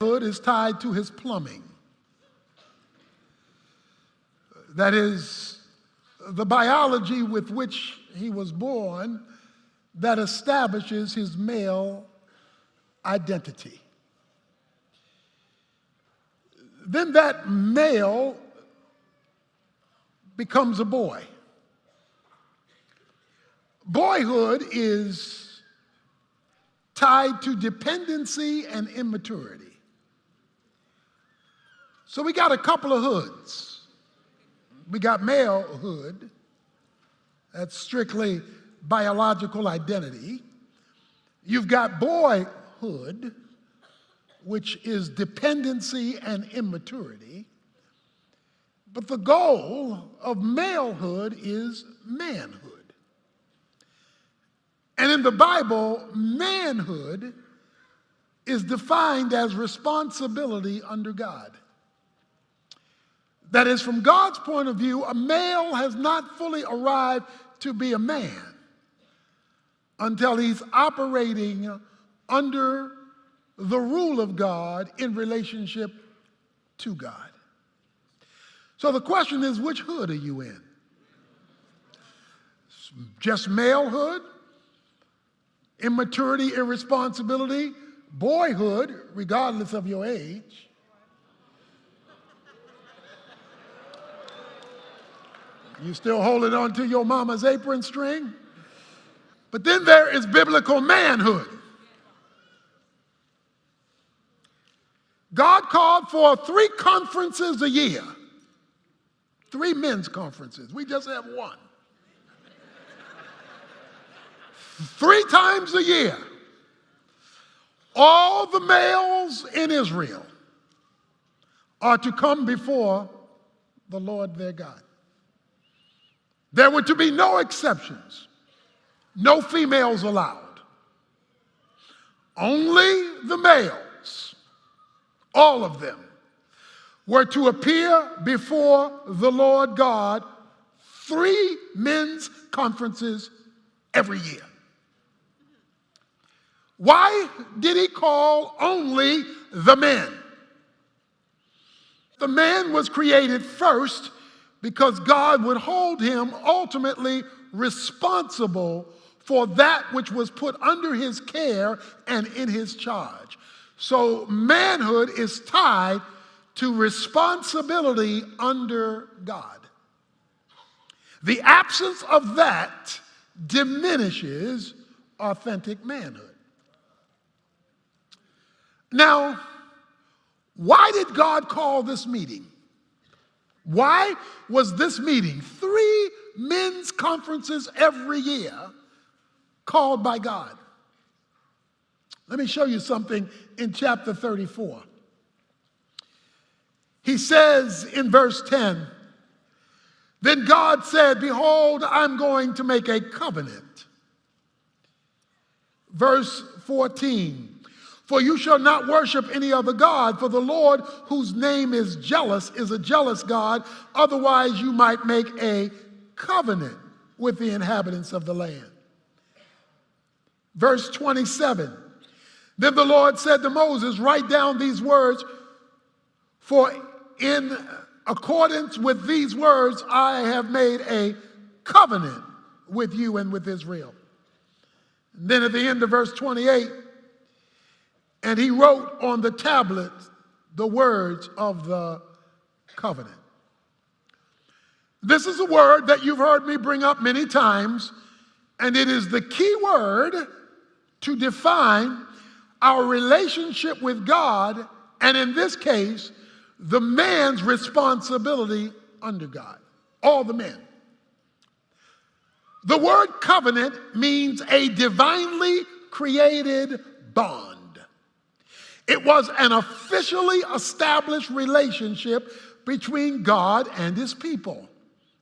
Hood is tied to his plumbing. That is, the biology with which he was born that establishes his male identity. Then that male becomes a boy. Boyhood is tied to dependency and immaturity. So we got a couple of hoods. We got malehood, that's strictly biological identity. You've got boyhood, which is dependency and immaturity. But the goal of malehood is manhood. And in the Bible, manhood is defined as responsibility under God. That is, from God's point of view, a male has not fully arrived to be a man until he's operating under the rule of God in relationship to God. So the question is, which hood are you in? Just malehood, immaturity, irresponsibility, boyhood, regardless of your age. You still holding on to your mama's apron string? But then there is biblical manhood. God called for 3 conferences a year. 3 men's conferences. We just have one. 3 times a year. All the males in Israel are to come before the Lord their God. There were to be no exceptions, no females allowed. Only the males, all of them, were to appear before the Lord God 3 men's conferences every year. Why did he call only the men? The man was created first because God would hold him ultimately responsible for that which was put under his care and in his charge. So manhood is tied to responsibility under God. The absence of that diminishes authentic manhood. Now, why did God call this meeting? Why was this meeting, 3 men's conferences every year, called by God? Let me show you something in chapter 34. He says in verse 10, "Then God said, 'Behold, I'm going to make a covenant.'" Verse 14, "For you shall not worship any other God, for the Lord, whose name is jealous, is a jealous God. Otherwise you might make a covenant with the inhabitants of the land." Verse 27, "Then the Lord said to Moses, write down these words, for in accordance with these words I have made a covenant with you and with Israel." And then at the end of verse 28, "And he wrote on the tablet the words of the covenant." This is a word that you've heard me bring up many times, and it is the key word to define our relationship with God, and in this case, the man's responsibility under God. All the men. The word covenant means a divinely created bond. It was an officially established relationship between God and his people.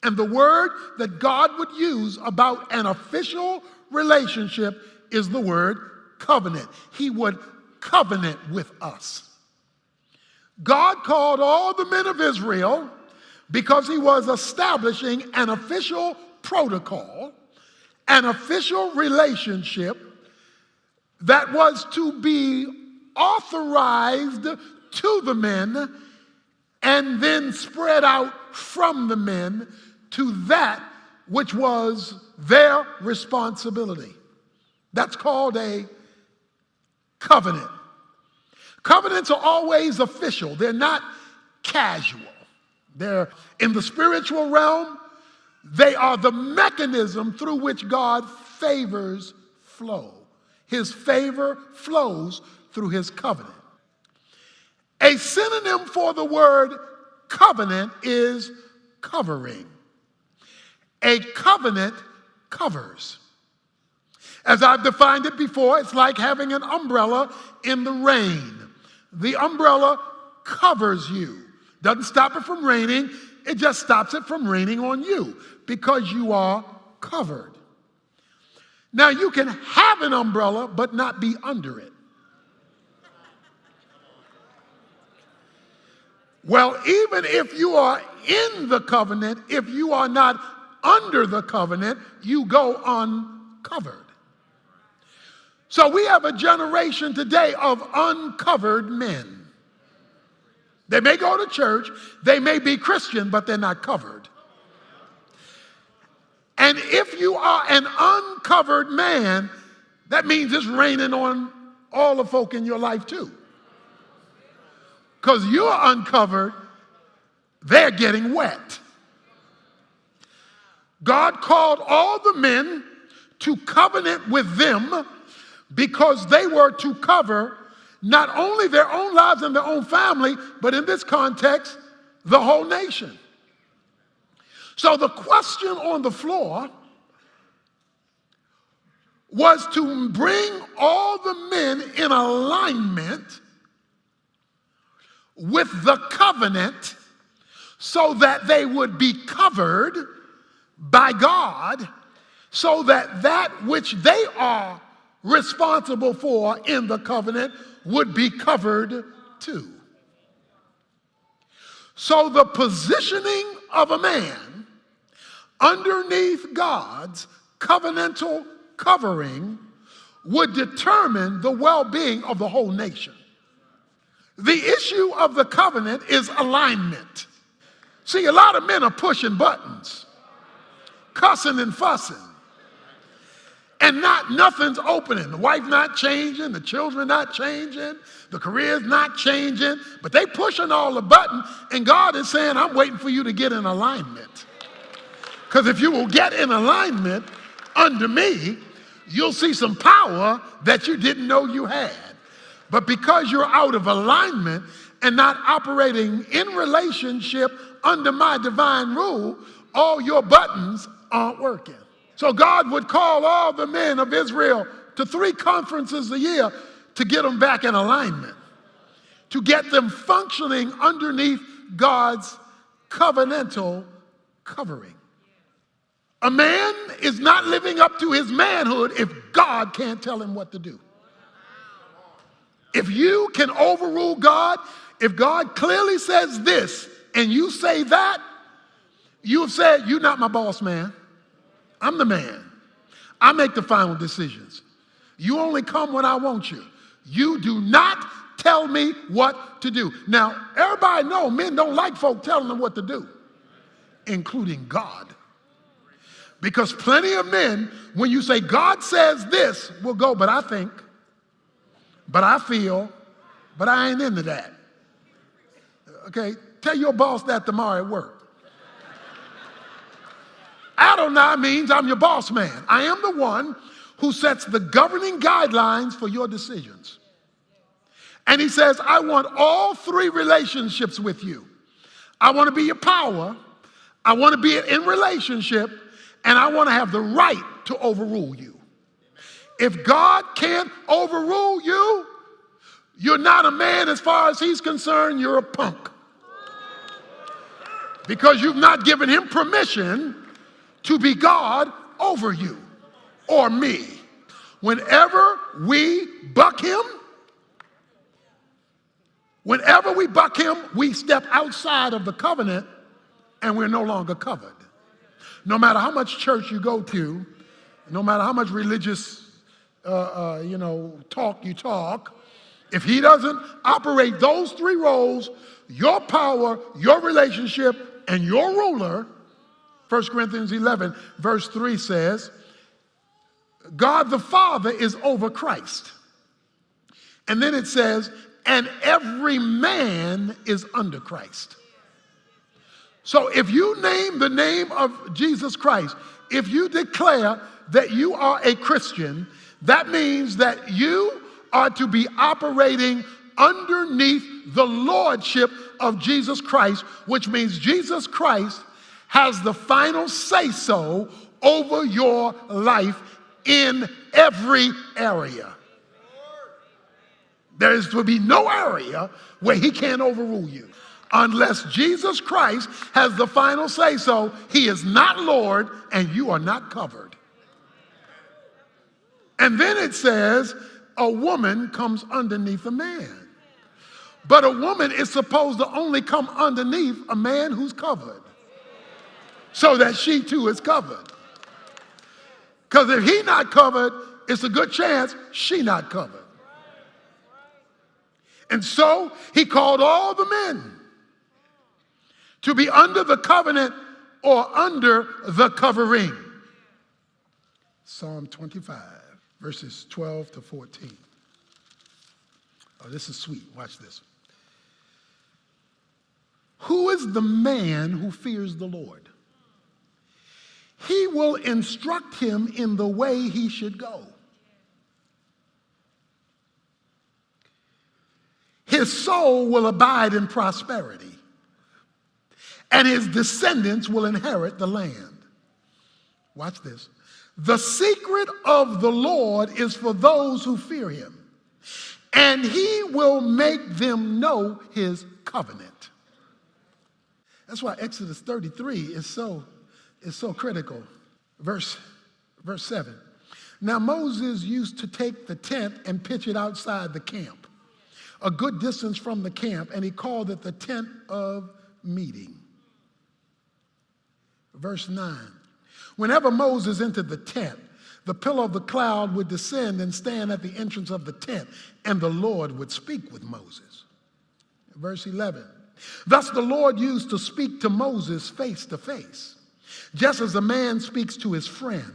And the word that God would use about an official relationship is the word covenant. He would covenant with us. God called all the men of Israel because he was establishing an official protocol, an official relationship that was to be authorized to the men and then spread out from the men to that which was their responsibility. That's called a covenant. Covenants are always official. They're not casual. They're in the spiritual realm. They are the mechanism through which God favors flow. His favor flows through his covenant. A synonym for the word covenant is covering. A covenant covers. As I've defined it before, it's like having an umbrella in the rain. The umbrella covers you. Doesn't stop it from raining, it just stops it from raining on you because you are covered. Now you can have an umbrella but not be under it. Well, even if you are in the covenant, if you are not under the covenant, you go uncovered. So we have a generation today of uncovered men. They may go to church, they may be Christian, but they're not covered. And if you are an uncovered man, that means it's raining on all the folk in your life too. Because you're uncovered, they're getting wet. God called all the men to covenant with them because they were to cover not only their own lives and their own family, but in this context, the whole nation. So the question on the floor was to bring all the men in alignment with the covenant so that they would be covered by God, so that that which they are responsible for in the covenant would be covered too. So the positioning of a man underneath God's covenantal covering would determine the well-being of the whole nation. The issue of the covenant is alignment. See, a lot of men are pushing buttons, cussing and fussing, and nothing's opening. The wife not changing, the children not changing, the career's not changing, but they pushing all the buttons, and God is saying, I'm waiting for you to get in alignment. Because if you will get in alignment under me, you'll see some power that you didn't know you had. But because you're out of alignment and not operating in relationship under my divine rule, all your buttons aren't working. So God would call all the men of Israel to 3 conferences a year to get them back in alignment, to get them functioning underneath God's covenantal covering. A man is not living up to his manhood if God can't tell him what to do. If you can overrule God, if God clearly says this and you say that, you've said, you're not my boss, man. I'm the man. I make the final decisions. You only come when I want you. You do not tell me what to do. Now, everybody knows men don't like folk telling them what to do, including God. Because plenty of men, when you say God says this, will go, but I think, but I feel, but I ain't into that. Okay, tell your boss that tomorrow at work. Adonai means I'm your boss man. I am the one who sets the governing guidelines for your decisions. And he says, I want all 3 relationships with you. I want to be your power, I want to be in relationship, and I want to have the right to overrule you. If God can't overrule you, you're not a man as far as he's concerned, you're a punk. Because you've not given him permission to be God over you or me. Whenever we buck him, we step outside of the covenant and we're no longer covered. No matter how much church you go to, no matter how much religious talk you talk, If he doesn't operate those three roles, your power, your relationship, and your ruler, 1 Corinthians 11, verse 3 says, God the Father is over Christ. And then it says, and every man is under Christ. So if you name the name of Jesus Christ, if you declare that you are a Christian, that means that you are to be operating underneath the lordship of Jesus Christ, which means Jesus Christ has the final say-so over your life in every area. There is to be no area where he can't overrule you. Unless Jesus Christ has the final say-so, he is not Lord and you are not covered. And then it says, a woman comes underneath a man. But a woman is supposed to only come underneath a man who's covered, so that she too is covered. Because if he not covered, it's a good chance she not covered. And so he called all the men to be under the covenant or under the covering. Psalm 25, verses 12 to 14. Oh, this is sweet. Watch this. Who is the man who fears the Lord? He will instruct him in the way he should go. His soul will abide in prosperity, and his descendants will inherit the land. Watch this. The secret of the Lord is for those who fear him, and he will make them know his covenant. That's why Exodus 33 is so critical. Verse 7. Now Moses used to take the tent and pitch it outside the camp, a good distance from the camp, and he called it the tent of meeting. Verse 9. Whenever Moses entered the tent, the pillar of the cloud would descend and stand at the entrance of the tent, and the Lord would speak with Moses. Verse 11. Thus the Lord used to speak to Moses face to face, just as a man speaks to his friend.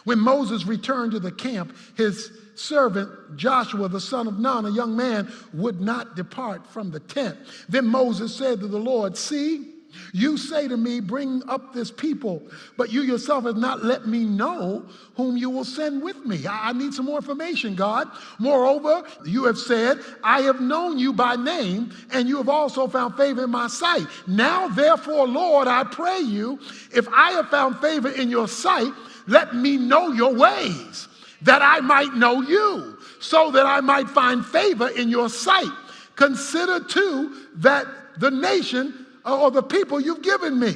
When Moses returned to the camp, his servant Joshua, the son of Nun, a young man, would not depart from the tent. Then Moses said to the Lord, see, you say to me, bring up this people, but you yourself have not let me know whom you will send with me. I need some more information, God. Moreover, you have said, I have known you by name, and you have also found favor in my sight. Now, therefore, Lord, I pray you, if I have found favor in your sight, let me know your ways, that I might know you, so that I might find favor in your sight. Consider, too, that the nation or the people you've given me.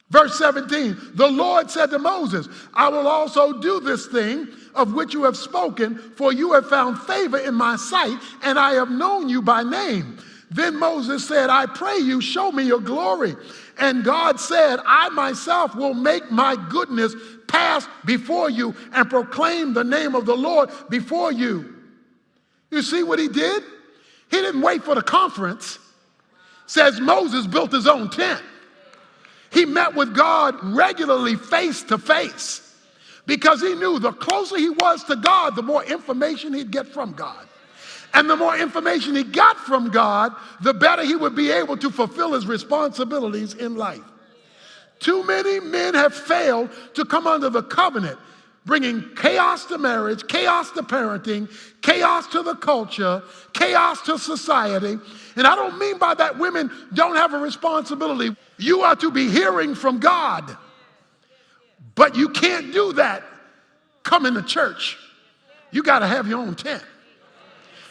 Verse 17, the Lord said to Moses, I will also do this thing of which you have spoken, for you have found favor in my sight, and I have known you by name. Then Moses said, I pray you, show me your glory. And God said, I myself will make my goodness pass before you and proclaim the name of the Lord before you. You see what he did? He didn't wait for the conference. Says Moses built his own tent. He met with God regularly face to face because he knew the closer he was to God, the more information he'd get from God. And the more information he got from God, the better he would be able to fulfill his responsibilities in life. Too many men have failed to come under the covenant, bringing chaos to marriage, chaos to parenting, chaos to the culture, chaos to society. And I don't mean by that women don't have a responsibility. You are to be hearing from God. But you can't do that coming to church. You got to have your own tent.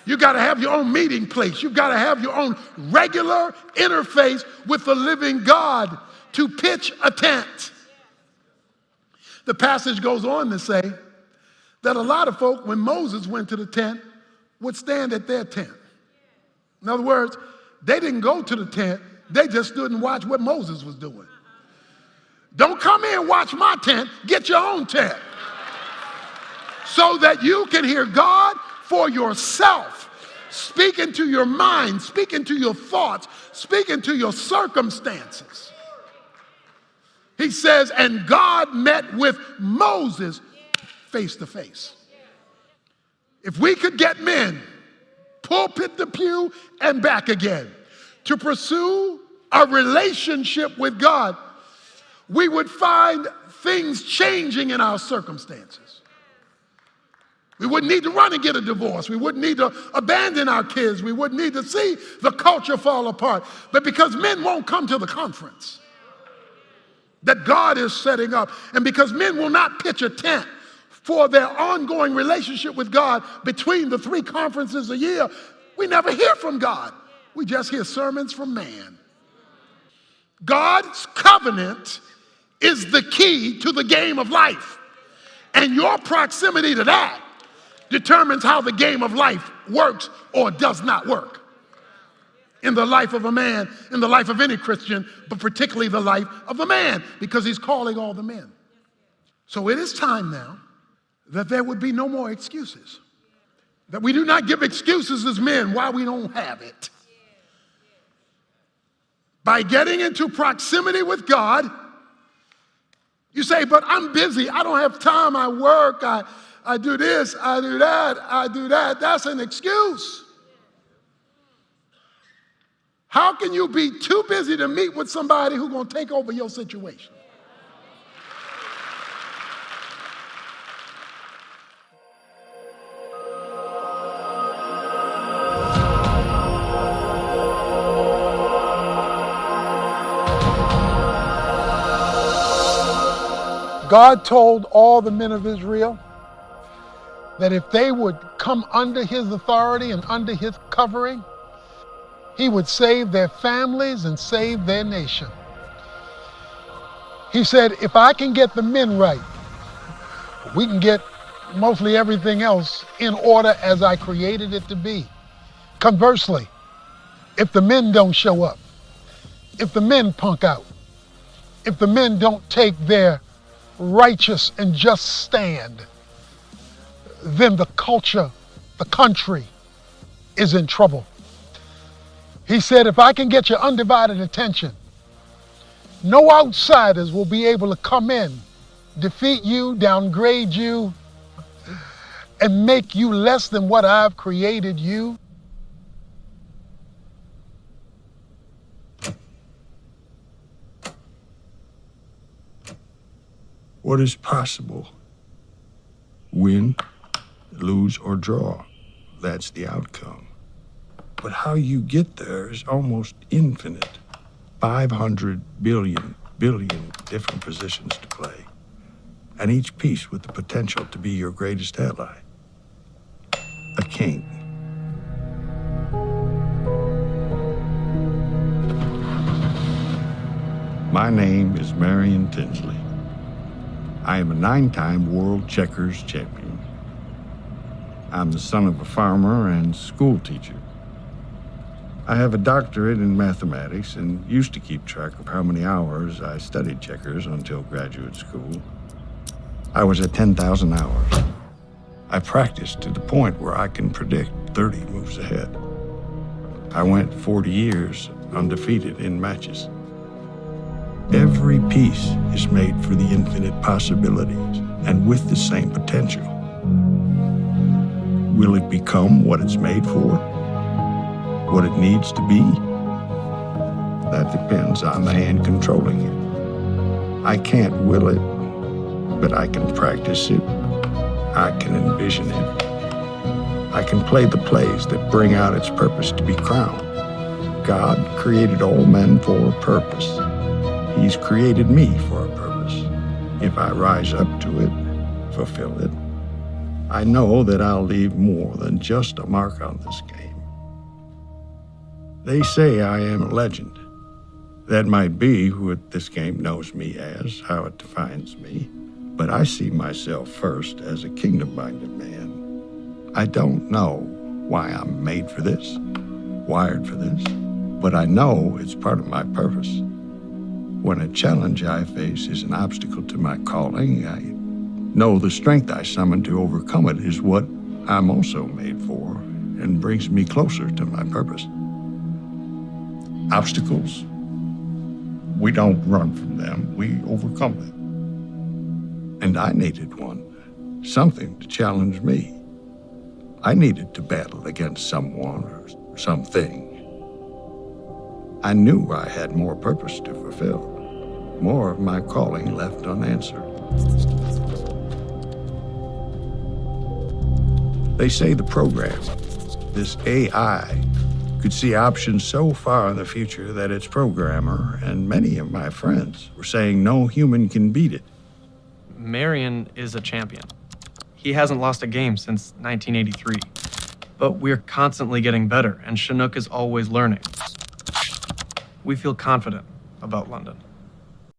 You got to have your own meeting place. You got to have your own regular interface with the living God to pitch a tent. The passage goes on to say that a lot of folk, when Moses went to the tent, would stand at their tent. In other words, they didn't go to the tent. They just stood and watched what Moses was doing. Don't come in and watch my tent. Get your own tent so that you can hear God for yourself. Speak into your mind, speak into your thoughts, speak into your circumstances. He says, and God met with Moses face to face. If we could get men, pulpit to pew and back again, to pursue a relationship with God, we would find things changing in our circumstances. We wouldn't need to run and get a divorce. We wouldn't need to abandon our kids. We wouldn't need to see the culture fall apart. But because men won't come to the conference that God is setting up, and because men will not pitch a tent for their ongoing relationship with God between the 3 conferences a year, we never hear from God. We just hear sermons from man. God's covenant is the key to the game of life. And your proximity to that determines how the game of life works or does not work in the life of a man, in the life of any Christian, but particularly the life of a man, because he's calling all the men. So it is time now that there would be no more excuses, that we do not give excuses as men why we don't have it. By getting into proximity with God, you say, but I'm busy, I don't have time, I work, I do this, I do that, I do that. That's an excuse. How can you be too busy to meet with somebody who's going to take over your situation? God told all the men of Israel that if they would come under his authority and under his covering, he would save their families and save their nation. He said, if I can get the men right, we can get mostly everything else in order as I created it to be. Conversely, if the men don't show up, if the men punk out, if the men don't take their righteous and just stand, then the culture, the country is in trouble. He said, if I can get your undivided attention, no outsiders will be able to come in, defeat you, downgrade you, and make you less than what I've created you. What is possible? Win, lose, or draw. That's the outcome. But how you get there is almost infinite. 500 billion different positions to play, and each piece with the potential to be your greatest ally. A king. My name is Marion Tinsley. I am a 9-time world checkers champion. I'm the son of a farmer and school teacher. I have a doctorate in mathematics and used to keep track of how many hours I studied checkers until graduate school. I was at 10,000 hours. I practiced to the point where I can predict 30 moves ahead. I went 40 years undefeated in matches. Every piece is made for the infinite possibilities and with the same potential. Will it become what it's made for? What it needs to be? That depends on the hand controlling it. I can't will it, but I can practice it. I can envision it. I can play the plays that bring out its purpose to be crowned. God created all men for a purpose. He's created me for a purpose. If I rise up to it, fulfill it, I know that I'll leave more than just a mark on this game. They say I am a legend. That might be what this game knows me as, how it defines me. But I see myself first as a kingdom-minded man. I don't know why I'm made for this, wired for this, but I know it's part of my purpose. When a challenge I face is an obstacle to my calling, I know the strength I summon to overcome it is what I'm also made for, and brings me closer to my purpose. Obstacles, we don't run from them, we overcome them. And I needed one, something to challenge me. I needed to battle against someone or something. I knew I had more purpose to fulfill, more of my calling left unanswered. They say the program, this AI, could see options so far in the future that its programmer and many of my friends were saying no human can beat it. Marion is a champion. He hasn't lost a game since 1983. But we're constantly getting better, and Chinook is always learning. We feel confident about London.